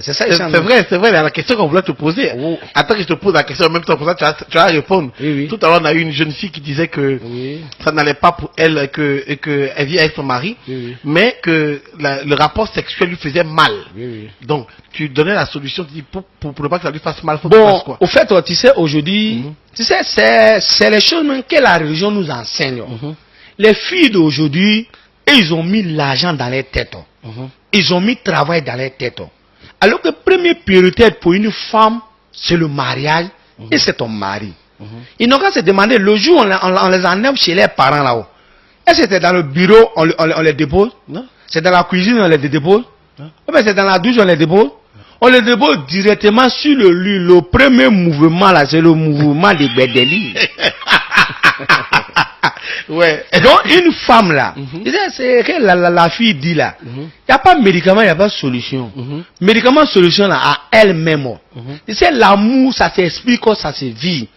c'est ça. C'est vrai, la question qu'on voulait te poser. Oh. Attends que je te pose la question en même temps, pour ça tu vas répondre. Oui. Tout à l'heure, on a eu une jeune fille qui disait que ça n'allait pas pour elle, que elle vit avec son mari, mais que le rapport sexuel lui faisait mal. Donc, tu donnais la solution, tu dis, pour ne pas que ça lui fasse mal, faut qu'il fasse quoi? Au fait, tu sais, aujourd'hui, tu sais, c'est les choses même que la religion nous enseigne. Les filles d'aujourd'hui, ils ont mis l'argent dans les têtes. Ils ont mis le travail dans les têtes. Alors que première priorité pour une femme, c'est le mariage et c'est ton mari. Ils n'ont qu'à se demander, le jour où on les enlève chez les parents là-haut, est-ce que c'était dans le bureau, on les dépose? C'est dans la cuisine, on les dépose? Ou bien c'est dans la douche, on les dépose? On les dépose directement sur le lit. Le premier mouvement là, c'est le mouvement des Bédéli. Ouais. Donc une femme là, c'est que la fille dit là, il n'y a pas de médicament, il n'y a pas de solution. Médicament, solution là, à elle-même. Tu sais, l'amour, ça s'explique, ça se vit.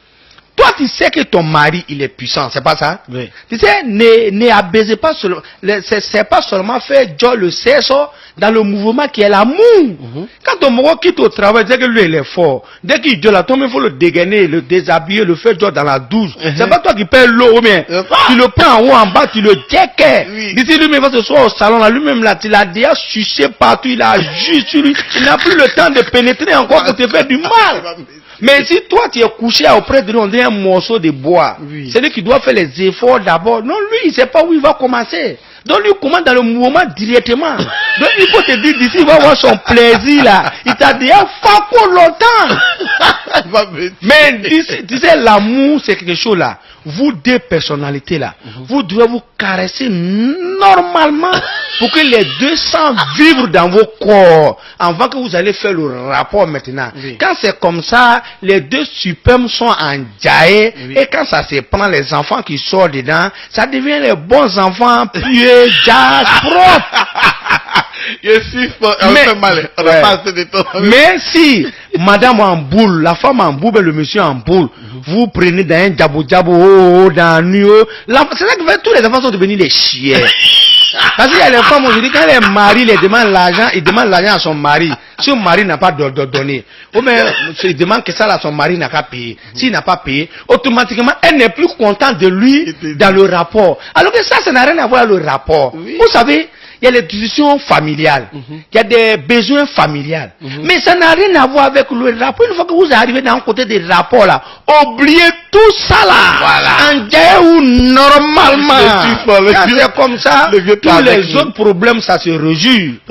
Toi, tu sais que ton mari, il est puissant, c'est pas ça? Oui. Tu sais, ne abaisez pas seulement, c'est pas seulement faire Dieu le sexe dans le mouvement qui est l'amour. Quand ton mari quitte au travail, tu sais que lui, il est fort. Dès qu'il dit là, toi, il faut le dégainer, le déshabiller, le faire Dieu dans la douche. C'est pas toi qui perds l'eau, mais tu le prends en haut, en bas, tu le jettes. D'ici lui-même, va se soir au salon, là, lui-même, là, tu l'as déjà sucé partout, il a juste sur lui. Il n'a plus le temps de pénétrer encore pour te faire du mal. Mais si toi tu es couché auprès de lui, on dit un morceau de bois, c'est lui qui doit faire les efforts d'abord. Non, lui, il ne sait pas où il va commencer. Donc lui commence dans le mouvement directement. Donc il faut te dire d'ici, il va avoir son plaisir là. Il t'a déjà fait longtemps. Mais tu sais, l'amour c'est quelque chose là. Vous deux personnalités là, vous devez vous caresser normalement pour que les deux sentent vivre dans vos corps avant que vous allez faire le rapport maintenant. Quand c'est comme ça, les deux superbes sont en jaillet et quand ça se prend les enfants qui sortent dedans, ça devient les bons enfants pieux, jazz, propres. Je suis fort, mais si madame en boule, la femme en boule, le monsieur en boule, vous prenez dans un djabo dans nuit, c'est là que tous les enfants sont devenus des chiens. Parce qu'il y a les femmes aujourd'hui, quand les maris les demandent l'argent, ils demandent l'argent à son mari. Si son mari n'a pas donné, ou bien il demande que ça là, son mari n'a qu'à payer. S'il n'a pas payé, automatiquement, elle n'est plus contente de lui dans le rapport. Alors que ça n'a rien à voir avec le rapport. Vous savez, il y a les discussions familiales, il y a des besoins familiales. Mais ça n'a rien à voir avec le rapport. Une fois que vous arrivez dans un côté des rapports là, oubliez tout ça là. En ou normalement. Quand c'est comme ça, tous les autres problèmes ça se réjouit.